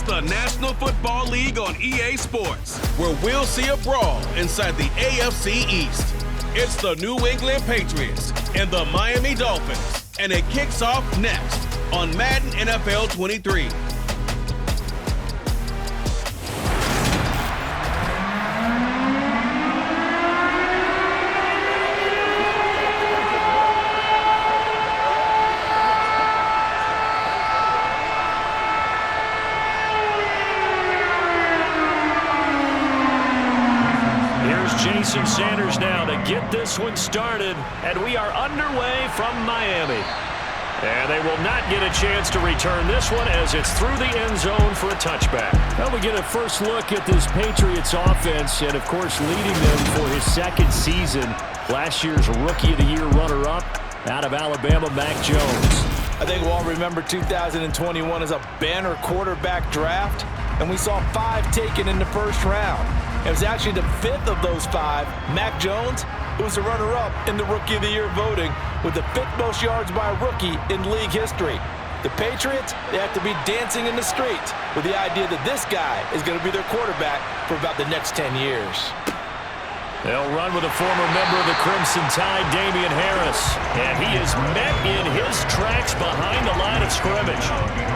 the National Football League on EA Sports, where we'll see a brawl inside the AFC East. It's the New England Patriots and the Miami Dolphins, and it kicks off next on Madden NFL 23. Jason Sanders now to get this one started, and we are underway from Miami. And they will not get a chance to return this one as it's through the end zone for a touchback. Well, we get a first look at this Patriots offense, and of course leading them for his second season. Last year's Rookie of the Year runner-up out of Alabama, Mac Jones. I think we'll all remember 2021 as a banner quarterback draft, and we saw 5 taken in the first round. It was actually the 5th of those 5, Mac Jones, who was the runner-up in the Rookie of the Year voting with the 5th most yards by a rookie in league history. The Patriots, they have to be dancing in the streets with the idea that this guy is going to be their quarterback for about the next 10 years. They'll run with a former member of the Crimson Tide, Damian Harris. And he is met in his tracks behind the line of scrimmage.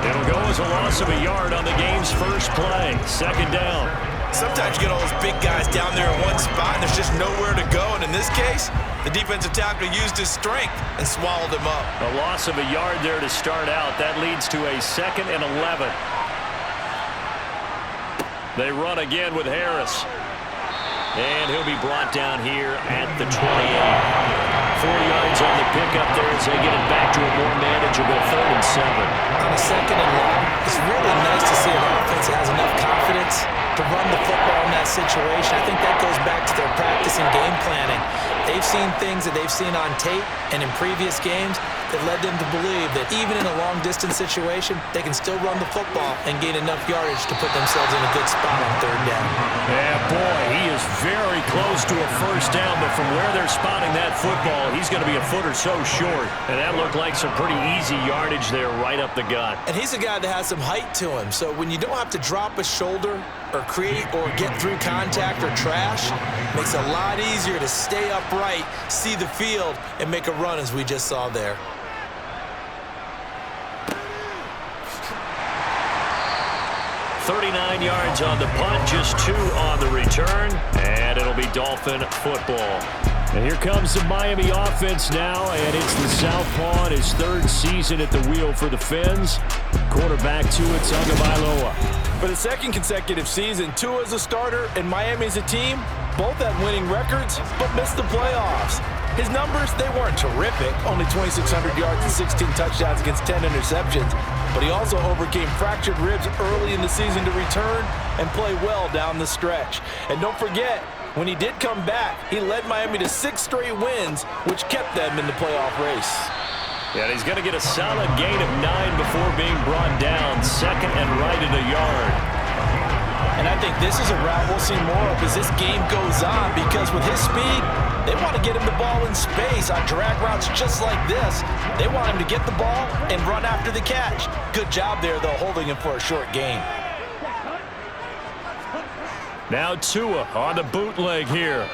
It'll go as a loss of a yard on the game's first play. Second down. Sometimes you get all those big guys down there in one spot, and there's just nowhere to go. And in this case, the defensive tackle used his strength and swallowed him up. A loss of a yard there to start out. That leads to a 2nd and 11. They run again with Harris. And he'll be brought down here at the 28. 4 yards on the pickup there as they get it back to a more manageable 3rd and 7. On a 2nd and long, it's really nice to see an offense that has enough confidence to run the football in that situation. I think that goes back to their practice and game planning. They've seen things that they've seen on tape and in previous games that led them to believe that even in a long-distance situation, they can still run the football and gain enough yardage to put themselves in a good spot on 3rd down. Yeah, boy, he is very close to a first down, but from where they're spotting that football, he's going to be a foot or so short. And that looked like some pretty easy yardage there right up the gut. And he's a guy that has some height to him, so when you don't have to drop a shoulder or create or get through contact or trash, makes it a lot easier to stay upright, see the field, and make a run as we just saw there. $39 yards on the punt, just 2 on the return, and it'll be Dolphin football. And here comes the Miami offense now, and it's the southpaw in his 3rd season at the wheel for the Fins. Quarterback Tua Tagovailoa. For the 2nd consecutive season, Tua as a starter and Miami as a team both had winning records, but missed the playoffs. His numbers, they weren't terrific, only 2,600 yards and 16 touchdowns against 10 interceptions, but he also overcame fractured ribs early in the season to return and play well down the stretch. And don't forget, when he did come back, he led Miami to 6 straight wins, which kept them in the playoff race. Yeah, and he's going to get a solid gain of 9 before being brought down, 2nd and right at a yard. And I think this is a route we'll see more of as this game goes on, because with his speed, they want to get him the ball in space on drag routes just like this. They want him to get the ball and run after the catch. Good job there, though, holding him for a short gain. Now Tua on the bootleg here.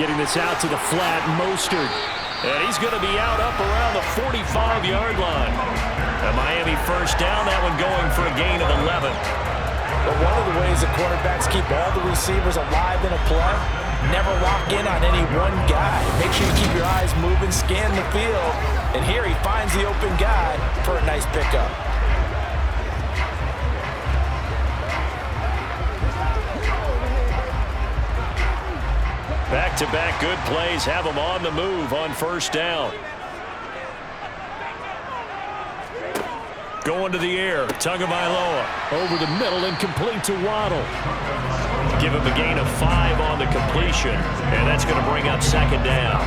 Getting this out to the flat, Mostert. And he's going to be out up around the 45-yard line. A Miami first down, that one going for a gain of 11. But one of the ways that quarterbacks keep all the receivers alive in a play, never lock in on any one guy. Make sure you keep your eyes moving, scan the field, and here he finds the open guy for a nice pickup. Back-to-back good plays have him on the move on first down. Going to the air, Tagovailoa over the middle and complete to Waddle. Give him a gain of 5 on the completion, and that's going to bring up 2nd down.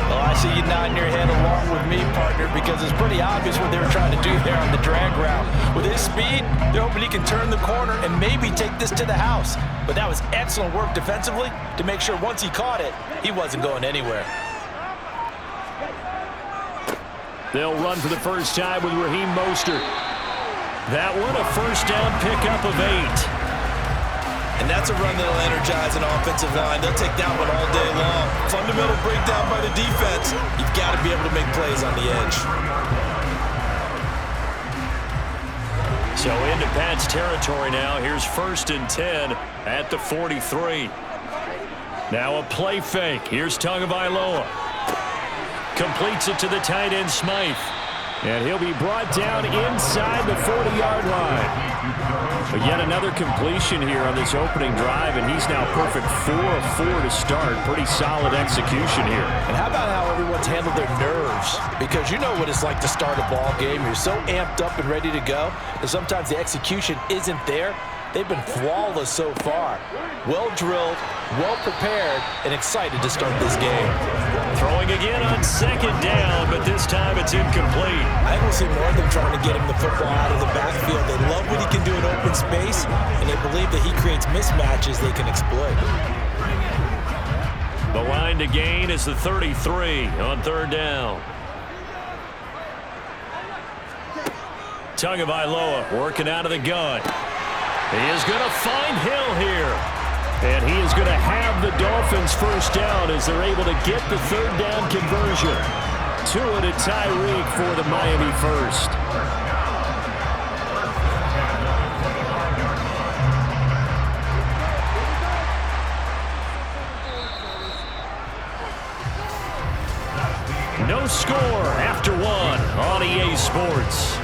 Well, I see you nodding your head along with me, partner, because it's pretty obvious what they were trying to do there on the drag route. With his speed, they're hoping he can turn the corner and maybe take this to the house. But that was excellent work defensively to make sure once he caught it, he wasn't going anywhere. They'll run for the first time with Raheem Mostert. That one a first down pickup of 8. And that's a run that'll energize an offensive line. They'll take that one all day long. Fundamental breakdown by the defense. You've got to be able to make plays on the edge. So into Pat's territory now. Here's 1st and 10 at the 43. Now a play fake. Here's Tagovailoa. Completes it to the tight end Smythe. And he'll be brought down inside the 40-yard line. But yet another completion here on this opening drive, and he's now perfect 4 of 4 to start. Pretty solid execution here. And how about how everyone's handled their nerves? Because you know what it's like to start a ball game. You're so amped up and ready to go, and sometimes the execution isn't there. They've been flawless so far. Well-drilled, well-prepared, and excited to start this game. Throwing again on 2nd down, but this time it's incomplete. I think we'll see more of them trying to get him the football out of the backfield. They love what he can do in open space, and they believe that he creates mismatches they can exploit. The line to gain is the 33 on 3rd down. Tagovailoa working out of the gun. He is going to find Hill here. And he is going to have the Dolphins first down as they're able to get the 3rd down conversion. Tua to Tyreek for the Miami first. No score after 1 on EA Sports.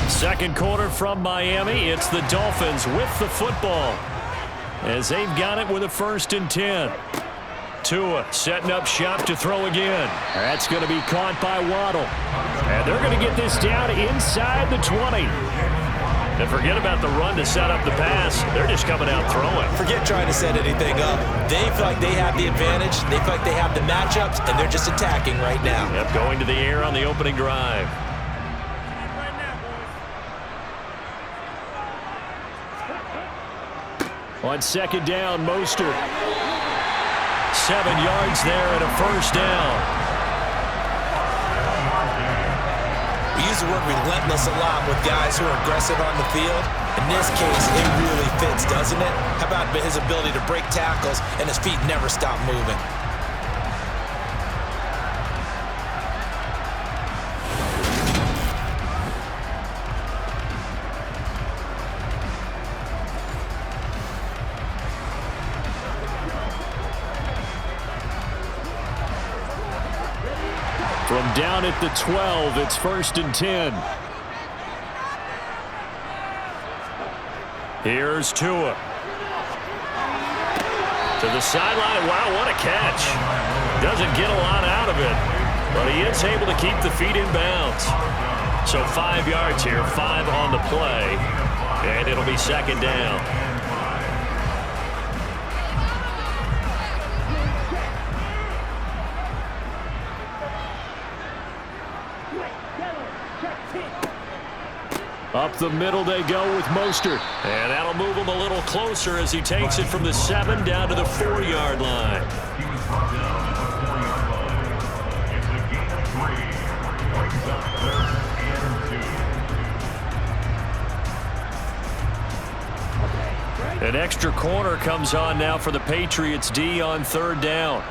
Second quarter from Miami. It's the Dolphins with the football as they've got it with a 1st and 10. Tua setting up shop to throw again. That's going to be caught by Waddle. And they're going to get this down inside the 20. And forget about the run to set up the pass. They're just coming out throwing. Forget trying to set anything up. They feel like they have the advantage. They feel like they have the matchups, and they're just attacking right now. Yep, going to the air on the opening drive. On 2nd down, Mostert. 7 yards there and a first down. We use the word relentless a lot with guys who are aggressive on the field. In this case, it really fits, doesn't it? How about his ability to break tackles and his feet never stop moving? From down at the 12, it's 1st and 10. Here's Tua. To the sideline. Wow, what a catch. Doesn't get a lot out of it, but he is able to keep the feet in bounds. So 5 yards here, 5 on the play, and it'll be 2nd down. Up the middle they go with Mostert. And that'll move him a little closer as he takes it from the 7 down to the 4-yard line. An extra corner comes on now for the Patriots D on 3rd down.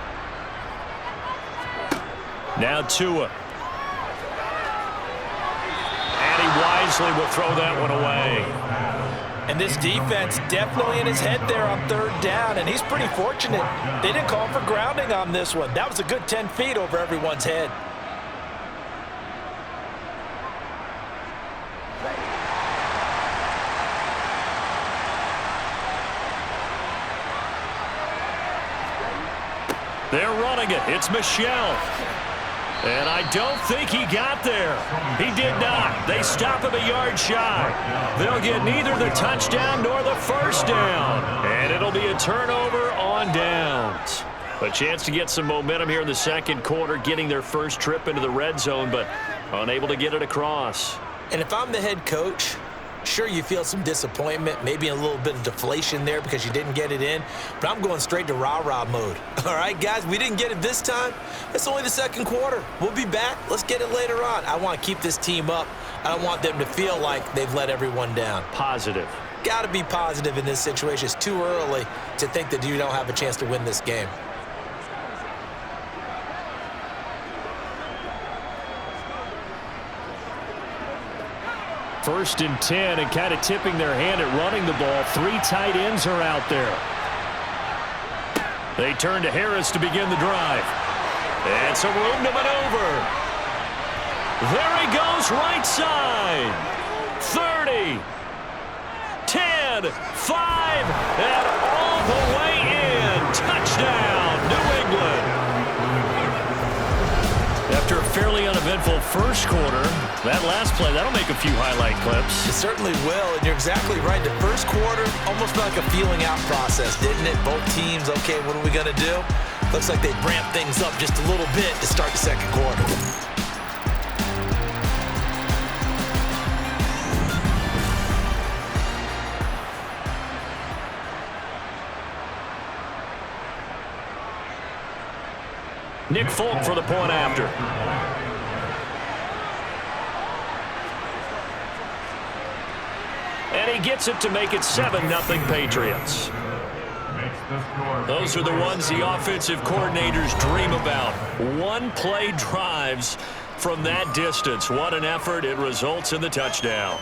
Now Tua. Wisely will throw that one away. And this defense definitely in his head there on 3rd down, and he's pretty fortunate. They didn't call for grounding on this one. That was a good 10 feet over everyone's head. They're running it. It's Michel. And I don't think he got there. He did not. They stop him a yard shy. They'll get neither the touchdown nor the first down. And it'll be a turnover on downs. A chance to get some momentum here in the second quarter, getting their first trip into the red zone, but unable to get it across. And if I'm the head coach, Sure, you feel some disappointment, maybe a little bit of deflation there because you didn't get it in, but I'm going straight to rah-rah mode. All right, guys, we didn't get it this time. It's only the second quarter. We'll be back. Let's get it later on. I want to keep this team up. I don't want them to feel like they've let everyone down. Positive. Got to be positive in this situation. It's too early to think that you don't have a chance to win this game. First and 10, and kind of tipping their hand at running the ball. 3 tight ends are out there. They turn to Harris to begin the drive. And some room to maneuver. There he goes, right side. 30, 10, 5, and all the way in. Touchdown, New England. After a fairly uneventful first quarter, that last play, that'll make a few highlight clips. It certainly will, and you're exactly right. The first quarter almost felt like a feeling out process, didn't it? Both teams, okay, what are we going to do? Looks like they ramped things up just a little bit to start the second quarter. Nick Folk for the point after. And he gets it to make it 7-0 Patriots. Those are the ones the offensive coordinators dream about. One-play drives from that distance. What an effort. It results in the touchdown.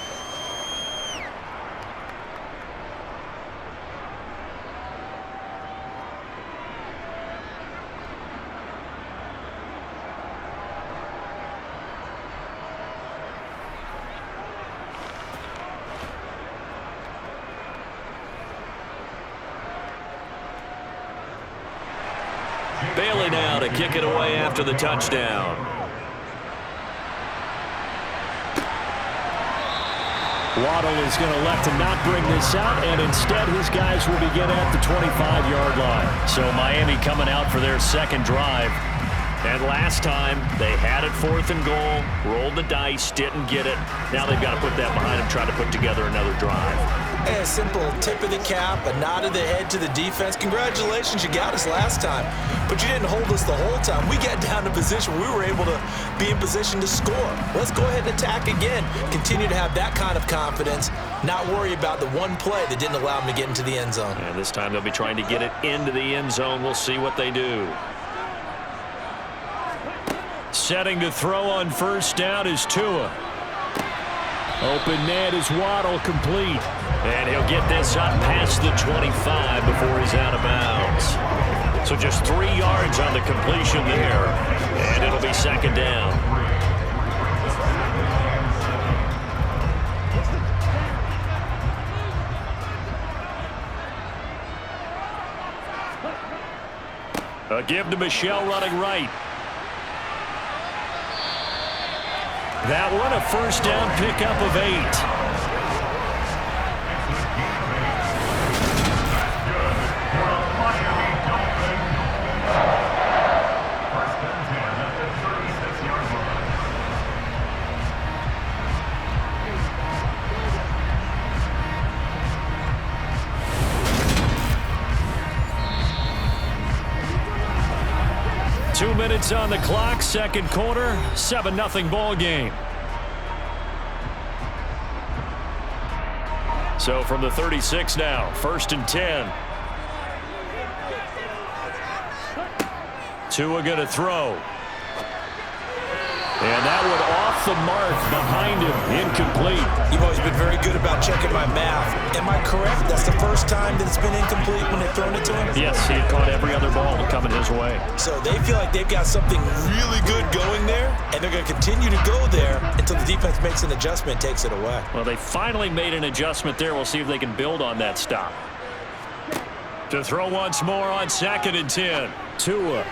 Bailey now to kick it away after the touchdown. Waddle is going to elect to not bring this out, and instead his guys will begin at the 25-yard line. So Miami coming out for their second drive. And last time, they had it 4th and goal, rolled the dice, didn't get it. Now they've got to put that behind them, try to put together another drive. A simple tip of the cap, a nod of the head to the defense. Congratulations, you got us last time, but you didn't hold us the whole time. We got down to position. We were able to be in position to score. Let's go ahead and attack again. Continue to have that kind of confidence, not worry about the one play that didn't allow them to get into the end zone. And this time they'll be trying to get it into the end zone. We'll see what they do. Setting to throw on first down is Tua. Open net is Waddle, complete. And he'll get this up past the 25 before he's out of bounds. So just 3 yards on the completion there. And it'll be second down. A give to Michelle running right. That one, a first down pickup of 8. Two minutes on the clock, second quarter, 7-0 ball game. So from the 36 now, 1st and 10. Tua going to throw. And that one off the mark behind him, incomplete. You've always been very good about checking my math. Am I correct? That's the first time that it's been incomplete when they've thrown it to him? Yes, he had caught every other ball coming his way. So they feel like they've got something really good going there, and they're going to continue to go there until the defense makes an adjustment, takes it away. Well, they finally made an adjustment there. We'll see if they can build on that stop. To throw once more on 2nd and 10. Tua.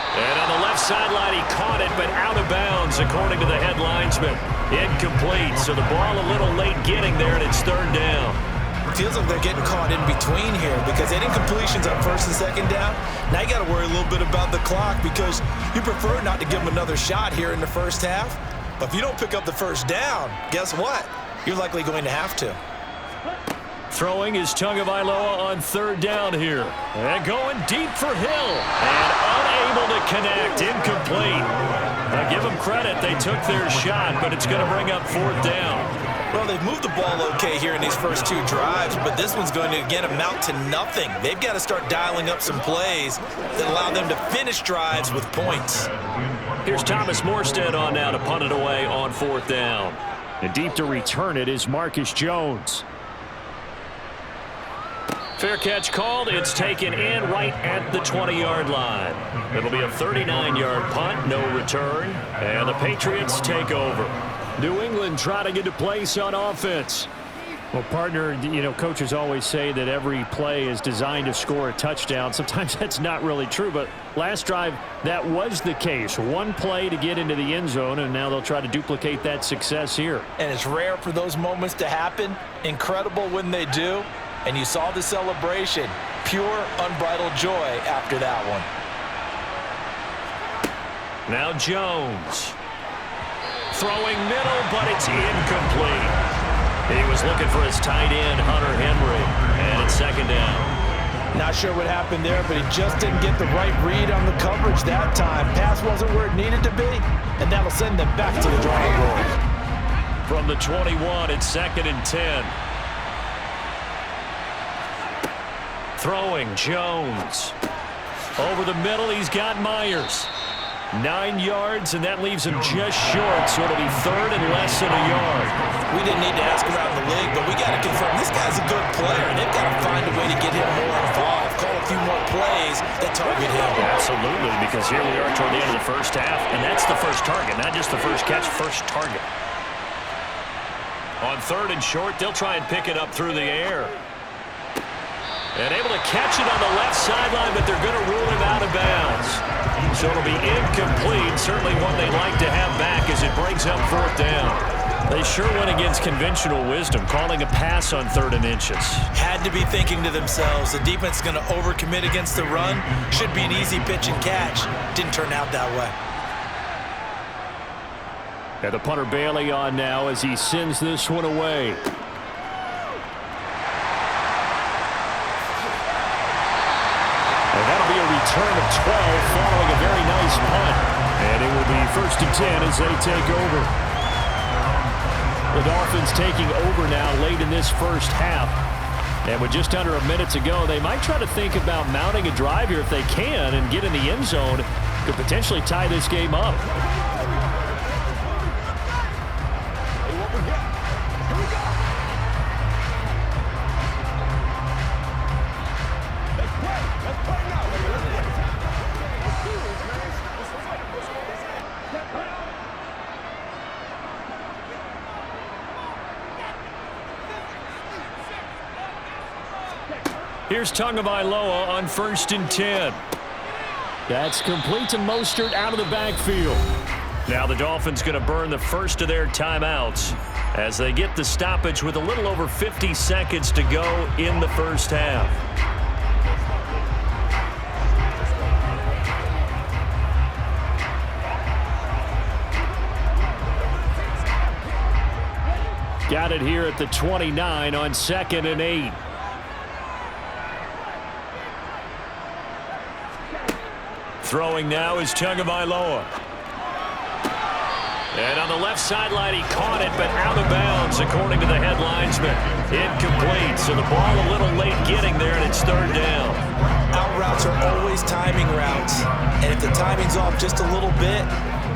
And on the left sideline, he caught it, but out of bounds, according to the head linesman. Incomplete, so the ball a little late getting there, and it's 3rd down. It feels like they're getting caught in between here because they had incompletions on 1st and 2nd down. Now you got to worry a little bit about the clock because you prefer not to give them another shot here in the first half. But if you don't pick up the first down, guess what? You're likely going to have to. Throwing is Tagovailoa on third down here. And going deep for Hill. And unable to connect. Incomplete. Now give them credit. They took their shot, but it's going to bring up fourth down. Well, they've moved the ball okay here in these first two drives, but this one's going to, again, amount to nothing. They've got to start dialing up some plays that allow them to finish drives with points. Here's Thomas Morstead on now to punt it away on fourth down. And deep to return it is Marcus Jones. Fair catch called. It's taken in right at the 20-yard line. It'll be a 39-yard punt, no return, and the Patriots take over. New England trying to get a place on offense. Well, partner, you know, coaches always say that every play is designed to score a touchdown. Sometimes that's not really true, but last drive, that was the case. One play to get into the end zone, and now they'll try to duplicate that success here. And it's rare for those moments to happen. Incredible when they do. And you saw the celebration. Pure, unbridled joy after that one. Now Jones. Throwing middle, but it's incomplete. He was looking for his tight end, Hunter Henry. And it's second down. Not sure what happened there, but he just didn't get the right read on the coverage that time. Pass wasn't where it needed to be, and that'll send them back to the drawing board. From the 21, it's second and 10. Throwing, Jones. Over the middle, he's got Myers. 9 yards, and that leaves him just short, so it'll be third and less than a yard. We didn't need to ask around the league, but we got to confirm this guy's a good player. They've got to find a way to get him more involved, call a few more plays that target him. Absolutely, because here we are toward the end of the first half, and that's the first target, not just the first catch, first target. On third and short, they'll try and pick it up through the air. And able to catch it on the left sideline, but they're going to rule him out of bounds. So it'll be incomplete. Certainly one they'd like to have back as it brings up fourth down. They sure went against conventional wisdom, calling a pass on third and inches. Had to be thinking to themselves, the defense is going to overcommit against the run. Should be an easy pitch and catch. Didn't turn out that way. And the punter Bailey on now as he sends this one away. And that'll be a return of 12 following a very nice punt. And it will be first and 10 as they take over. The Dolphins taking over now late in this first half. And with just under a minute to go, they might try to think about mounting a drive here if they can and get in the end zone. Could potentially tie this game up. Here's Tagovailoa on first and 10. That's complete to Mostert out of the backfield. Now the Dolphins going to burn the first of their timeouts as they get the stoppage with a little over 50 seconds to go in the first half. Got it here at the 29 on second and 8. Throwing now is Tagovailoa. And on the left sideline, he caught it, but out of bounds, according to the head linesman. Incomplete, so the ball a little late getting there, and it's third down. Out routes are always timing routes, and if the timing's off just a little bit,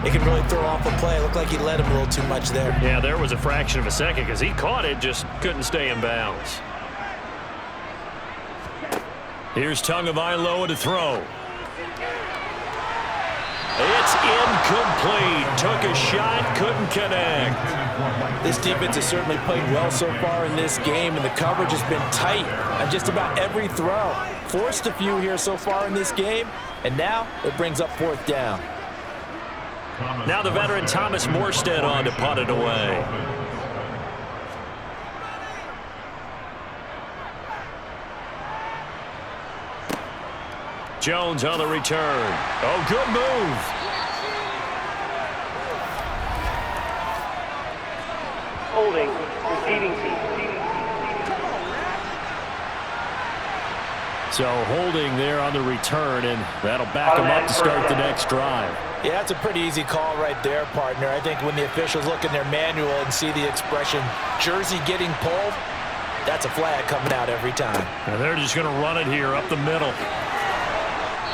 it can really throw off a play. It looked like he led him a little too much there. Yeah, there was a fraction of a second because he caught it, just couldn't stay in bounds. Here's Tagovailoa to throw. It's incomplete. Took a shot, couldn't connect. This defense has certainly played well so far in this game, and the coverage has been tight on just about every throw. Forced a few here so far in this game, and now it brings up fourth down. Now the veteran Thomas Morstead on to punt it away. Jones on the return. Oh, good move. Holding, So holding there on the return, and that'll back them up to start the next drive. Yeah, that's a pretty easy call right there, partner. I think when the officials look in their manual and see the expression, jersey getting pulled, that's a flag coming out every time. And they're just going to run it here up the middle.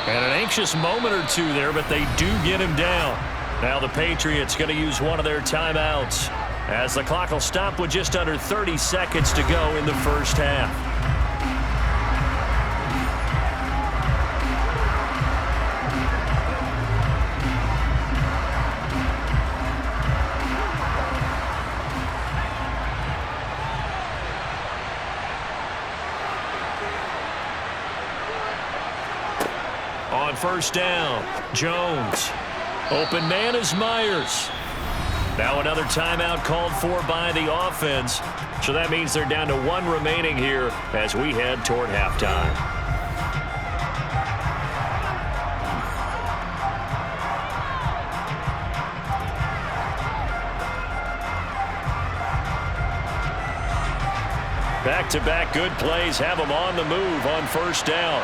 And an anxious moment or two there, but they do get him down. Now the Patriots going to use one of their timeouts as the clock will stop with just under 30 seconds to go in the first half. On first down, Jones. Open man is Myers. Now another timeout called for by the offense. So that means they're down to one remaining here as we head toward halftime. Back-to-back good plays have them on the move on first down.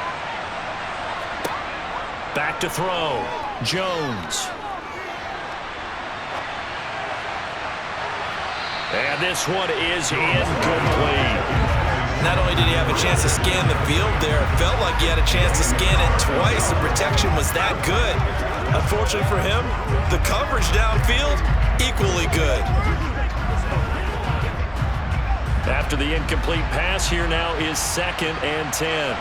Back to throw, Jones. And this one is incomplete. Not only did he have a chance to scan the field there, it felt like he had a chance to scan it twice. The protection was that good. Unfortunately for him, the coverage downfield, equally good. After the incomplete pass, here now is 2nd and 10.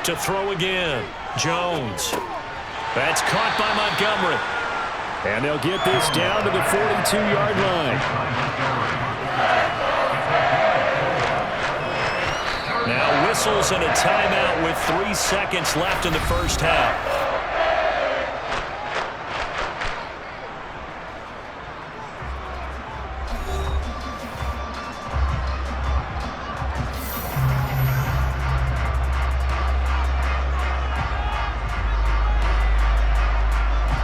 To throw again, Jones. That's caught by Montgomery. And they'll get this down to the 42-yard line. Now whistles and a timeout with 3 seconds left in the first half.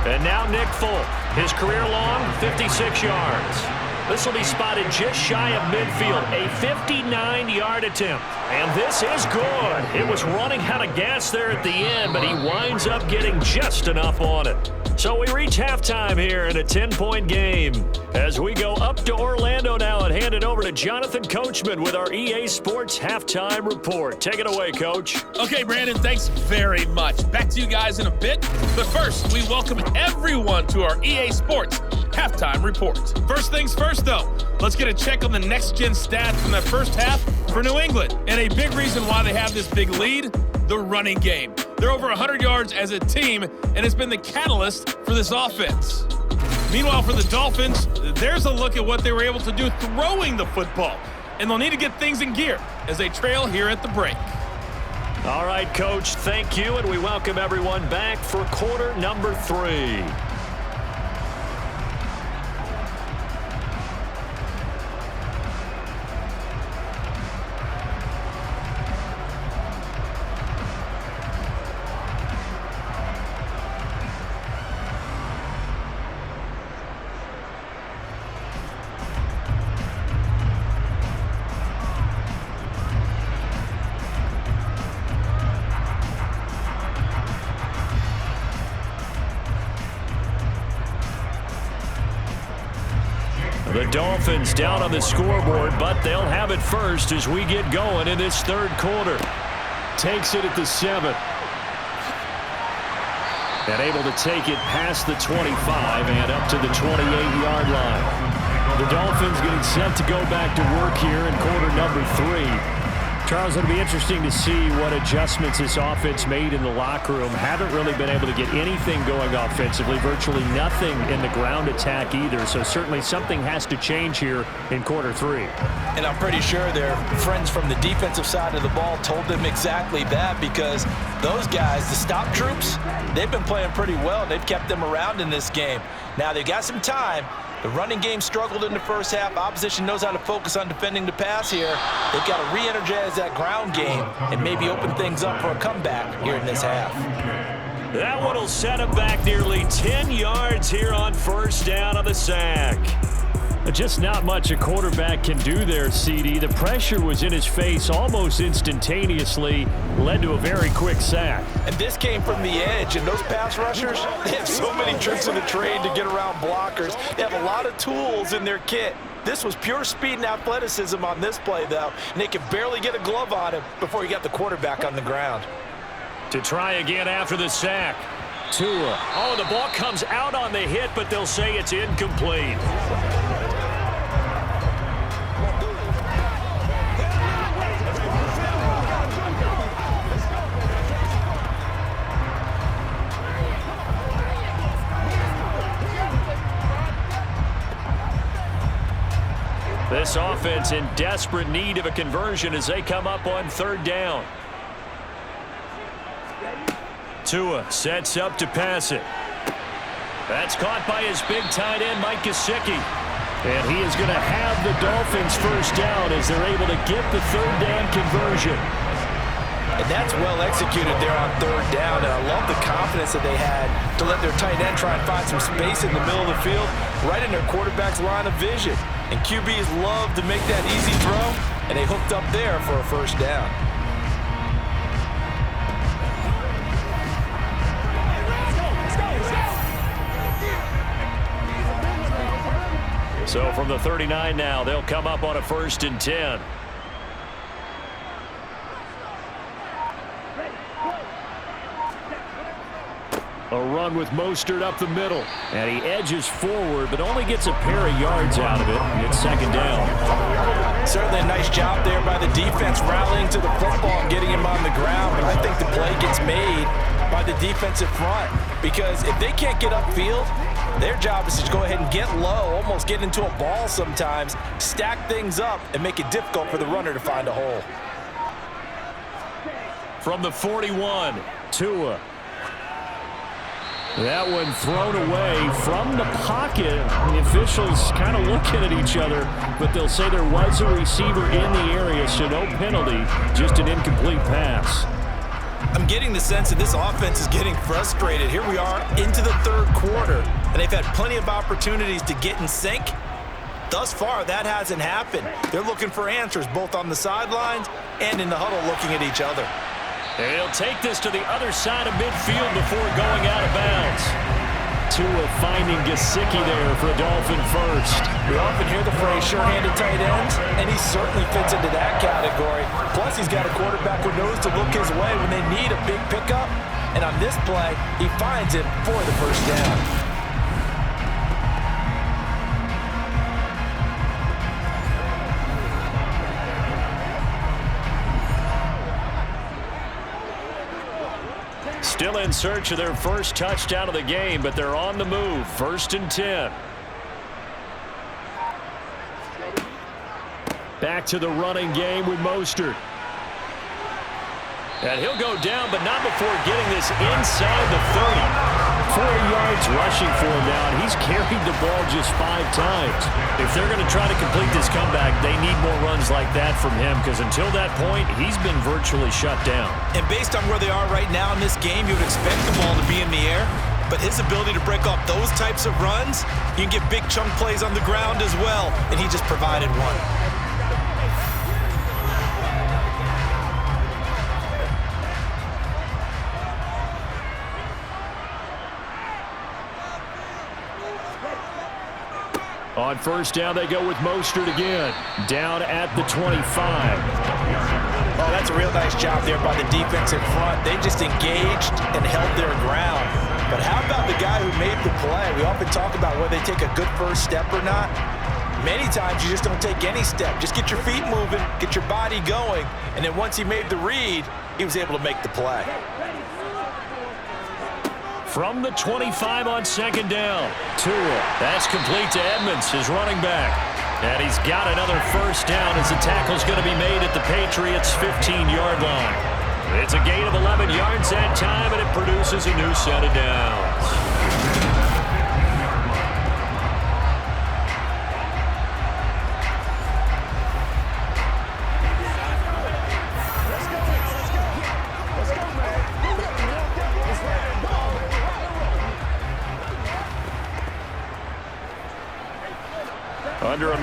And now Nick Folk, his career-long 56 yards. This will be spotted just shy of midfield, a 59-yard attempt. And this is good. It was running out of gas there at the end, but he winds up getting just enough on it. So we reach halftime here in a 10-point game as we go up to Orlando now and hand it over to Jonathan Coachman with our EA Sports Halftime Report. Take it away, Coach. Okay, Brandon, thanks very much. Back to you guys in a bit. But first, we welcome everyone to our EA Sports Halftime Report. First things first, though, let's get a check on the next-gen stats from that first half for New England. And a big reason why they have this big lead, the running game. They're over 100 yards as a team, and it's been the catalyst for this offense. Meanwhile, for the Dolphins, there's a look at what they were able to do throwing the football. And they'll need to get things in gear as they trail here at the break. All right, Coach, thank you, and we welcome everyone back for quarter number 3. The Dolphins down on the scoreboard, but they'll have it first as we get going in this third quarter. Takes it at the 7. And able to take it past the 25 and up to the 28-yard line. The Dolphins getting set to go back to work here in quarter number 3. Charles, it'll be interesting to see what adjustments this offense made in the locker room. Haven't really been able to get anything going offensively, virtually nothing in the ground attack either. So certainly something has to change here in quarter 3. And I'm pretty sure their friends from the defensive side of the ball told them exactly that, because those guys, the stop troops, they've been playing pretty well. They've kept them around in this game. Now they've got some time. The running game struggled in the first half. Opposition knows how to focus on defending the pass here. They've got to re-energize that ground game and maybe open things up for a comeback here in this half. That one will set him back nearly 10 yards here on first down on the sack. Just not much a quarterback can do there, CD. The pressure was in his face almost instantaneously, led to a very quick sack. And this came from the edge, and those pass rushers, they have so many tricks in the trade to get around blockers. They have a lot of tools in their kit. This was pure speed and athleticism on this play, though, and they could barely get a glove on him before he got the quarterback on the ground. To try again after the sack. Tua. Oh, the ball comes out on the hit, but they'll say it's incomplete. This offense in desperate need of a conversion as they come up on third down. Tua sets up to pass it. That's caught by his big tight end, Mike Gesicki. And he is going to have the Dolphins first down as they're able to get the third down conversion. And that's well executed there on third down. And I love the confidence that they had to let their tight end try and find some space in the middle of the field, right in their quarterback's line of vision. And QBs love to make that easy throw, and they hooked up there for a first down. So from the 39 now, they'll come up on a 1st and 10. A run with Mostert up the middle. And he edges forward, but only gets a pair of yards out of it. And it's 2nd down. Certainly a nice job there by the defense rallying to the football and getting him on the ground. But I think the play gets made by the defensive front. Because if they can't get upfield, their job is to go ahead and get low, almost get into a ball sometimes, stack things up, and make it difficult for the runner to find a hole. From the 41, Tua. That one thrown away from the pocket. The officials kind of looking at each other, but they'll say there was a receiver in the area, so no penalty, just an incomplete pass. I'm getting the sense that this offense is getting frustrated. Here we are into the third quarter, and they've had plenty of opportunities to get in sync. Thus far, that hasn't happened. They're looking for answers both on the sidelines and in the huddle looking at each other. And he'll take this to the other side of midfield before going out of bounds. Tua finding Gesicki there for a Dolphin first. We often hear the phrase sure-handed tight ends, and he certainly fits into that category. Plus, he's got a quarterback who knows to look his way when they need a big pickup. And on this play, he finds it for the first down. Still in search of their first touchdown of the game, but they're on the move. 1st and 10. Back to the running game with Mostert. And he'll go down, but not before getting this inside the 30. 4 yards rushing for him now, and he's carried the ball just 5 times. If they're going to try to complete this comeback, they need more runs like that from him, because until that point, he's been virtually shut down. And based on where they are right now in this game, you would expect the ball to be in the air. But his ability to break off those types of runs, you can get big chunk plays on the ground as well, and he just provided one. On first down, they go with Mostert again. Down at the 25. Oh, that's a real nice job there by the defensive front. They just engaged and held their ground. But how about the guy who made the play? We often talk about whether they take a good first step or not. Many times you just don't take any step. Just get your feet moving, get your body going, and then once he made the read, he was able to make the play. From the 25 on 2nd down. Tua. That's complete to Edmonds, his running back. And he's got another first down as the tackle's going to be made at the Patriots' 15-yard line. It's a gain of 11 yards that time, and it produces a new set of downs.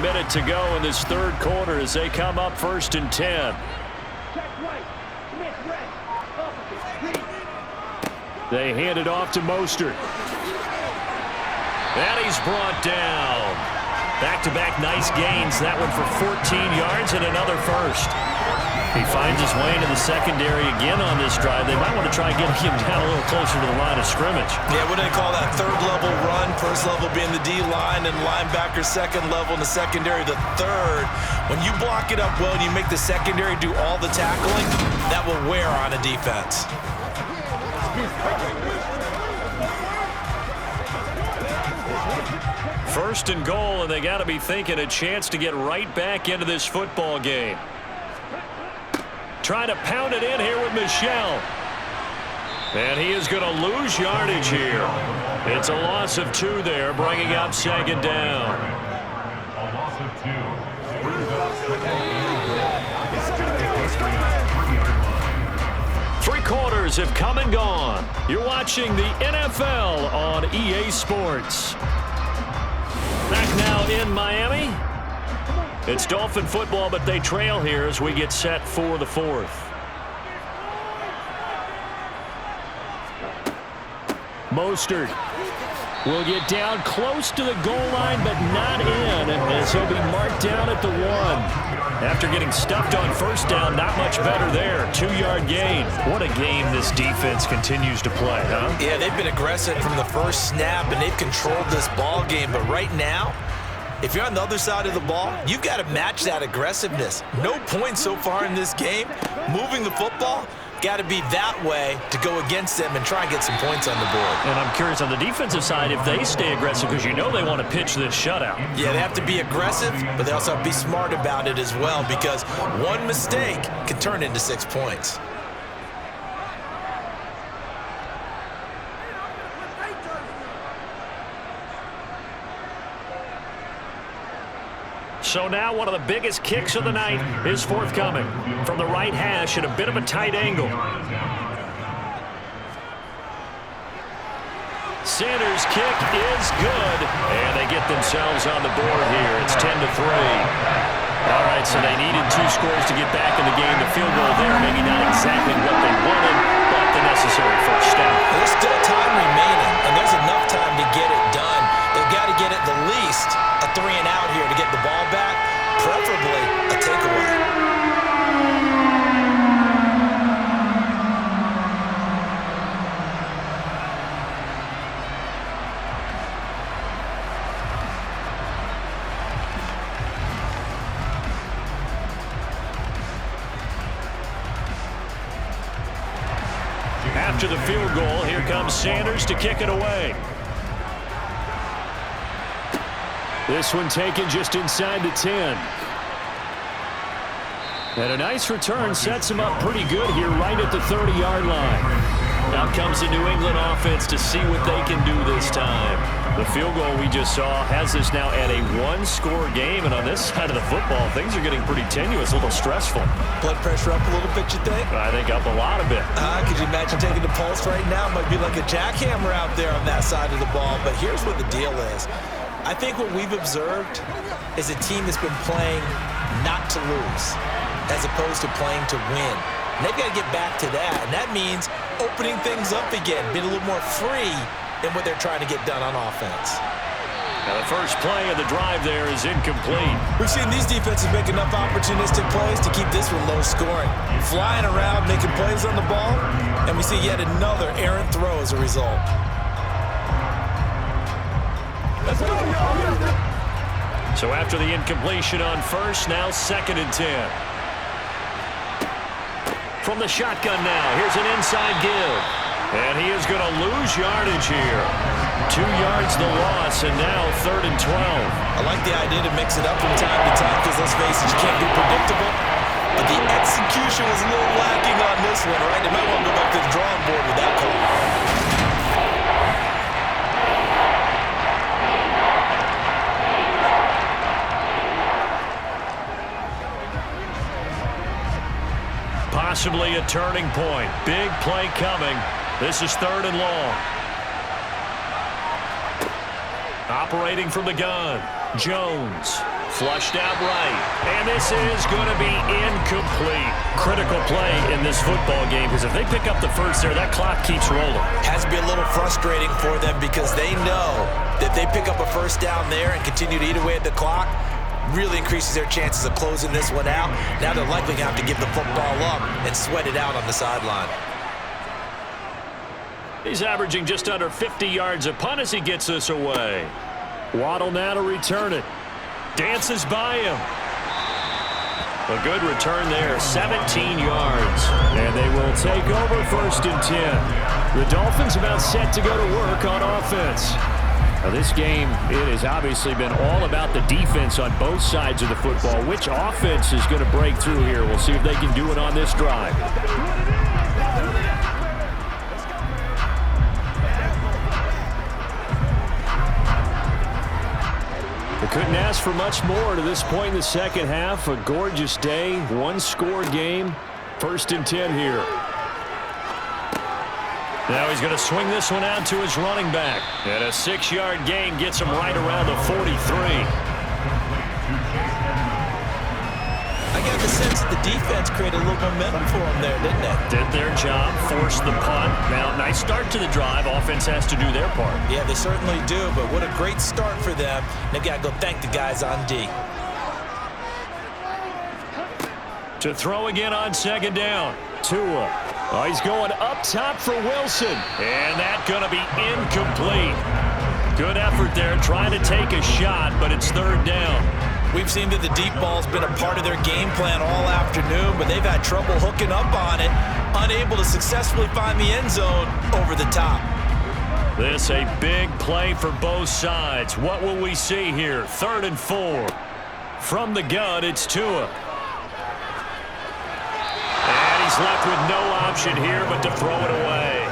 minute to go in this third quarter as they come up 1st and 10. They hand it off to Mostert. And he's brought down. Back-to-back nice gains. That one for 14 yards and another first. He finds his way into the secondary again on this drive. They might want to try getting him down a little closer to the line of scrimmage. Yeah, what do they call that? Third level run. First level being the D-line and linebacker. Second level in the secondary, the third. When you block it up well and you make the secondary do all the tackling, that will wear on a defense. First and goal, and they got to be thinking a chance to get right back into this football game. Trying to pound it in here with Michel. And he is going to lose yardage here. It's a loss of 2 there, bringing up 2nd down. A loss of 2. Three quarters have come and gone. You're watching the NFL on EA Sports. Back now in Miami. It's Dolphin football, but they trail here as we get set for the 4th. Mostert will get down close to the goal line, but not in, as he'll be marked down at the 1. After getting stuffed on 1st down, not much better there. 2-yard gain. What a game this defense continues to play, huh? Yeah, they've been aggressive from the first snap, and they've controlled this ball game. But right now, if you're on the other side of the ball, you've got to match that aggressiveness. No points so far in this game. Moving the football, got to be that way to go against them and try and get some points on the board. And I'm curious on the defensive side if they stay aggressive, because you know they want to pitch this shutout. Yeah, they have to be aggressive, but they also have to be smart about it as well, because one mistake can turn into 6 points. So now one of the biggest kicks of the night is forthcoming from the right hash at a bit of a tight angle. Sanders' kick is good, and they get themselves on the board here. It's 10-3. All right, so they needed 2 scores to get back in the game. The field goal there, maybe not exactly what they wanted, but the necessary first step. There's still time remaining, and there's enough time to get it done. They've got to get at the least a 3-and-out here to get the ball back, preferably a takeaway. After the field goal, here comes Sanders to kick it away. This one taken just inside the 10. And a nice return sets him up pretty good here right at the 30-yard line. Out comes the New England offense to see what they can do this time. The field goal we just saw has this now at a 1-score game, and on this side of the football, things are getting pretty tenuous, a little stressful. Blood pressure up a little bit, you think? I think up a lot of it. Could you imagine taking the pulse right now? It might be like a jackhammer out there on that side of the ball, but here's what the deal is. I think what we've observed is a team that's been playing not to lose as opposed to playing to win. And they've got to get back to that, and that means opening things up again, being a little more free in what they're trying to get done on offense. Now the first play of the drive there is incomplete. We've seen these defenses make enough opportunistic plays to keep this one low scoring. Flying around, making plays on the ball, and we see yet another errant throw as a result. So after the incompletion on first, now 2nd and 10. From the shotgun now, here's an inside give. And he is going to lose yardage here. 2 yards the loss, and now 3rd and 12. I like the idea to mix it up from time to time because, let's face it, you can't be predictable. But the execution was a little lacking on this one, right? They might want to go back to the drawing board with that call. Possibly a turning point. Big play coming. This is 3rd and long. Operating from the gun, Jones. Flushed out right. And this is going to be incomplete. Critical play in this football game because if they pick up the first there, that clock keeps rolling. Has to be a little frustrating for them because they know that they pick up a first down there and continue to eat away at the clock, really increases their chances of closing this one out. Now they're likely going to have to give the football up and sweat it out on the sideline. He's averaging just under 50 yards a punt as he gets this away. Waddle now to return it. Dances by him. A good return there, 17 yards. And they will take over 1st and 10. The Dolphins about set to go to work on offense. Now this game, it has obviously been all about the defense on both sides of the football. Which offense is going to break through here? We'll see if they can do it on this drive. They couldn't ask for much more to this point in the second half. A gorgeous day, one-score game. 1st and 10 here. Now he's going to swing this one out to his running back. And a 6-yard gain gets him right around the 43. I got the sense that the defense created a little momentum for them there, didn't it? Did their job, forced the punt. Now, nice start to the drive. Offense has to do their part. Yeah, they certainly do, but what a great start for them. They've got to go thank the guys on D. To throw again on 2nd down. Tua. Oh, he's going up top for Wilson. And that's going to be incomplete. Good effort there trying to take a shot, but it's 3rd down. We've seen that the deep ball's been a part of their game plan all afternoon, but they've had trouble hooking up on it, unable to successfully find the end zone over the top. This a big play for both sides. What will we see here? 3rd and 4. From the gun, it's Tua. And he's left with no option here but to throw it away.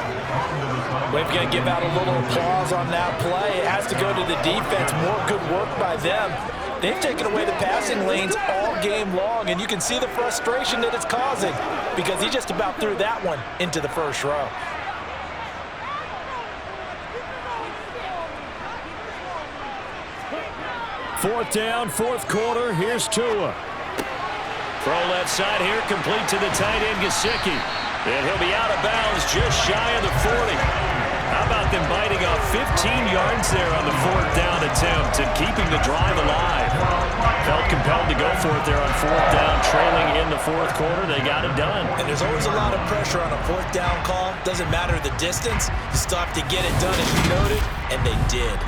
We've got to give out a little applause on that play. It has to go to the defense. More good work by them. They've taken away the passing lanes all game long, and you can see the frustration that it's causing because he just about threw that one into the first row. Fourth down, 4th quarter. Here's Tua. Throw left side here, complete to the tight end, Gesicki. And he'll be out of bounds just shy of the 40. How about them biting off 15 yards there on the 4th down attempt and keeping the drive alive? Felt compelled to go for it there on 4th down, trailing in the 4th quarter. They got it done. And there's always a lot of pressure on a 4th down call. Doesn't matter the distance. You still have to get it done as you noted, and they did.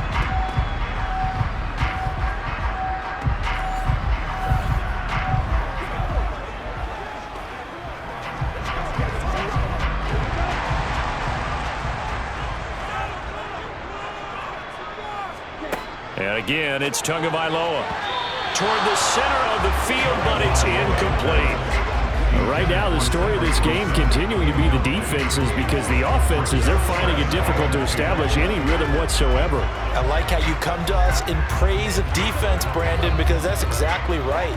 And again, it's Tagovailoa toward the center of the field, but it's incomplete. Right now, the story of this game continuing to be the defenses because the offenses, they're finding it difficult to establish any rhythm whatsoever. I like how you come to us in praise of defense, Brandon, because that's exactly right.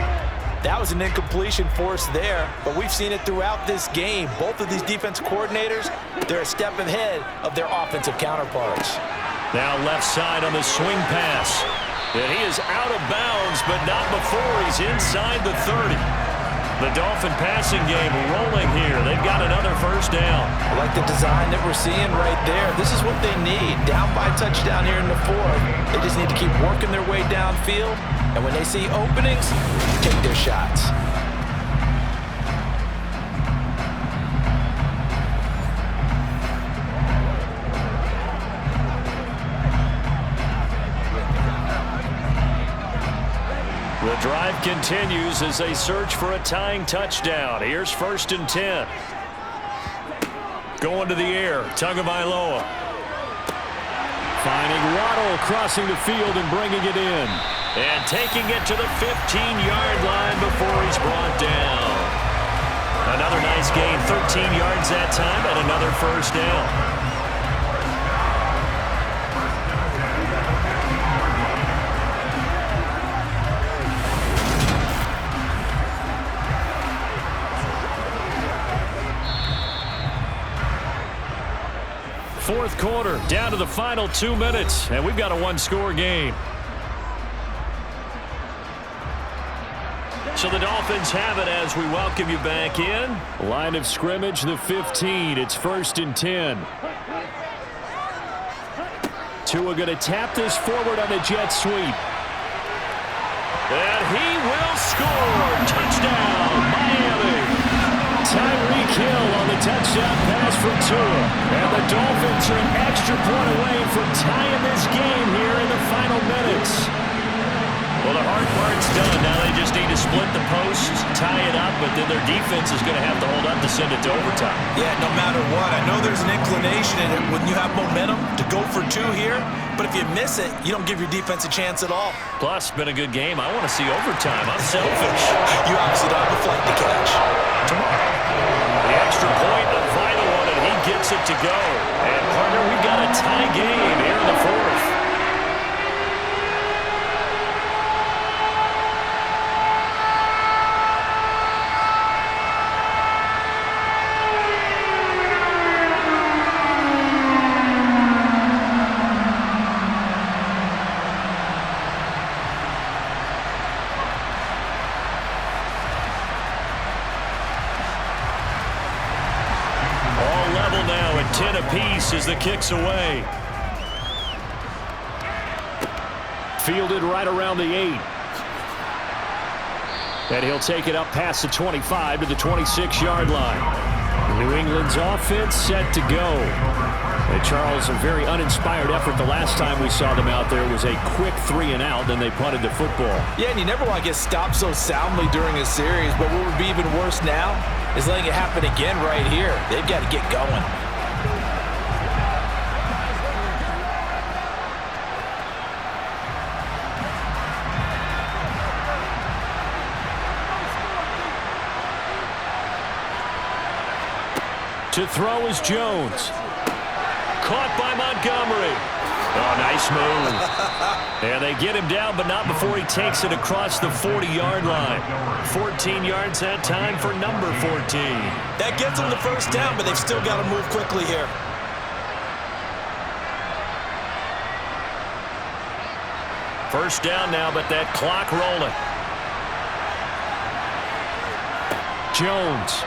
That was an incompletion force there, but we've seen it throughout this game. Both of these defense coordinators, they're a step ahead of their offensive counterparts. Now left side on the swing pass. And he is out of bounds, but not before he's inside the 30. The Dolphin passing game rolling here. They've got another 1st down. I like the design that we're seeing right there. This is what they need. Down by touchdown here in the 4th. They just need to keep working their way downfield. And when they see openings, take their shots. The drive continues as they search for a tying touchdown. Here's 1st and 10. Going to the air, Tagovailoa. Finding Waddle crossing the field and bringing it in. And taking it to the 15-yard line before he's brought down. Another nice gain, 13 yards that time, and another 1st down. Fourth quarter, down to the final 2 minutes, and we've got a one-score game. So the Dolphins have it as we welcome you back in. Line of scrimmage, the 15. It's 1st and 10. Tua going to tap this forward on a jet sweep. And he will score. Touchdown, Miami. Tyreek Hill on the touchdown pass from Tua. And the Dolphins are an extra point away from tying this game here in the final minutes. Well, the hard part's done. Now they just need to split the posts, tie it up, but then their defense is going to have to hold up to send it to overtime. Yeah, no matter what. I know there's an inclination in it when you have momentum to go for 2 here, but if you miss it, you don't give your defense a chance at all. Plus, been a good game. I want to see overtime. I'm selfish. You obviously don't have a flight to catch. Tomorrow. The extra point, a vital one, and he gets it to go. And, partner, we've got a tie game here in the 4th. Now at 10 apiece as the kick's away. Fielded right around the 8. And he'll take it up past the 25 to the 26-yard line. New England's offense set to go. And Charles, a very uninspired effort. The last time we saw them out there was a quick 3-and-out, then they punted the football. Yeah, and you never want to get stopped so soundly during a series, but what would be even worse now is letting it happen again right here. They've got to get going. To throw is Jones. Caught by Montgomery. Oh, nice move. And they get him down, but not before he takes it across the 40-yard line. 14 yards that time for number 14. That gets them the first down, but they've still got to move quickly here. First down now, but that clock rolling. Jones.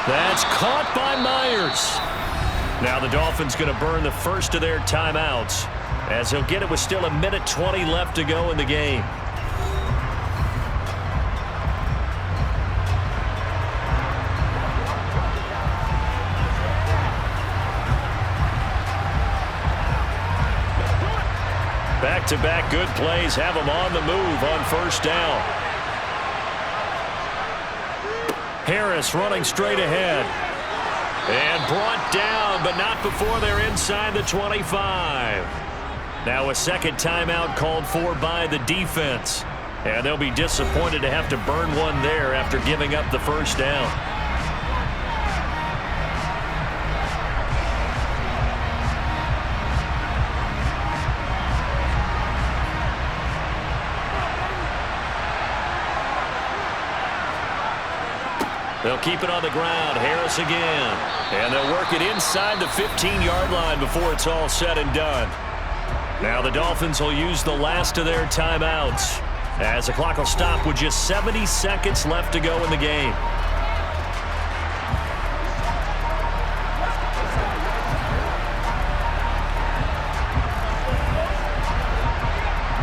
That's caught by Myers. Now the Dolphins going to burn the first of their timeouts as he'll get it with still 1:20 left to go in the game. Back-to-back good plays have him on the move on first down. Harris running straight ahead. And brought down, but not before they're inside the 25. Now a second timeout called for by the defense. And they'll be disappointed to have to burn one there after giving up the first down. They'll keep it on the ground. Harris again. And they'll work it inside the 15-yard line before it's all said and done. Now the Dolphins will use the last of their timeouts as the clock will stop with just 70 seconds left to go in the game.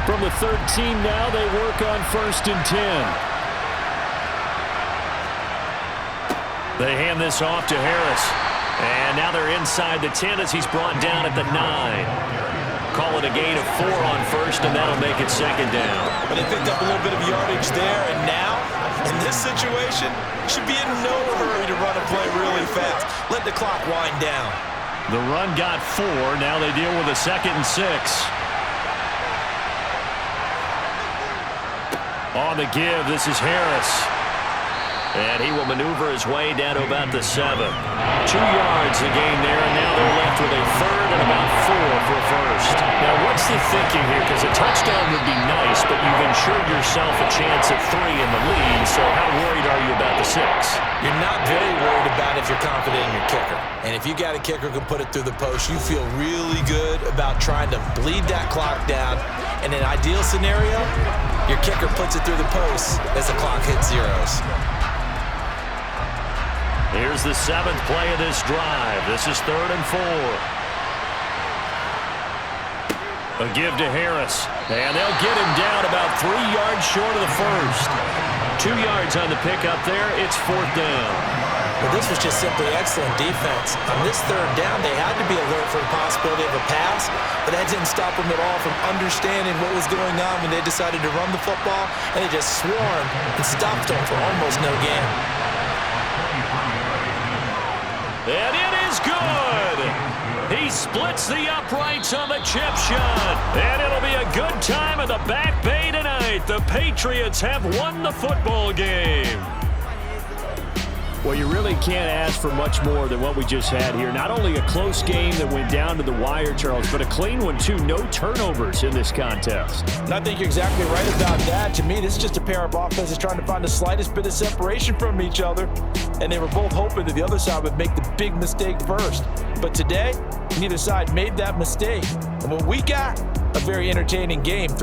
From the 13 now, they work on 1st and 10. They hand this off to Harris. And now they're inside the 10 as he's brought down at the 9. Call it a gain of 4 on first, and that'll make it second down. But they picked up a little bit of yardage there, and now, in this situation, should be in no hurry to run a play really fast. Let the clock wind down. The run got 4. Now they deal with a 2nd and 6. On the give, this is Harris. And he will maneuver his way down to about the 7. 2 yards the gain there, and now they're left with a 3rd and about 4 for a first. Now, what's the thinking here? Because a touchdown would be nice, but you've ensured yourself a chance at 3 in the lead, so how worried are you about the 6? You're not very worried about it if you're confident in your kicker. And if you got a kicker who can put it through the post, you feel really good about trying to bleed that clock down. In an ideal scenario, Your kicker puts it through the post as the clock hits zeros. Here's the 7th play of this drive. This is 3rd and 4. A give to Harris. And they'll get him down about 3 yards short of the first. 2 yards on the pickup there. It's 4th down. Well, this was just simply excellent defense. On this 3rd down, they had to be alert for the possibility of a pass, but that didn't stop them at all from understanding what was going on when they decided to run the football, and they just swarmed and stopped them for almost no gain. And it is good. He splits the uprights on the chip shot. And it'll be a good time in the Back Bay tonight. The Patriots have won the football game. Well, you really can't ask for much more than what we just had here. Not only a close game that went down to the wire, Charles, but a clean one, too. No turnovers in this contest. And I think you're exactly right about that. To me, this is just a pair of offenses trying to find the slightest bit of separation from each other. And they were both hoping that the other side would make the big mistake first. But today, neither side made that mistake. And what we got, a very entertaining game through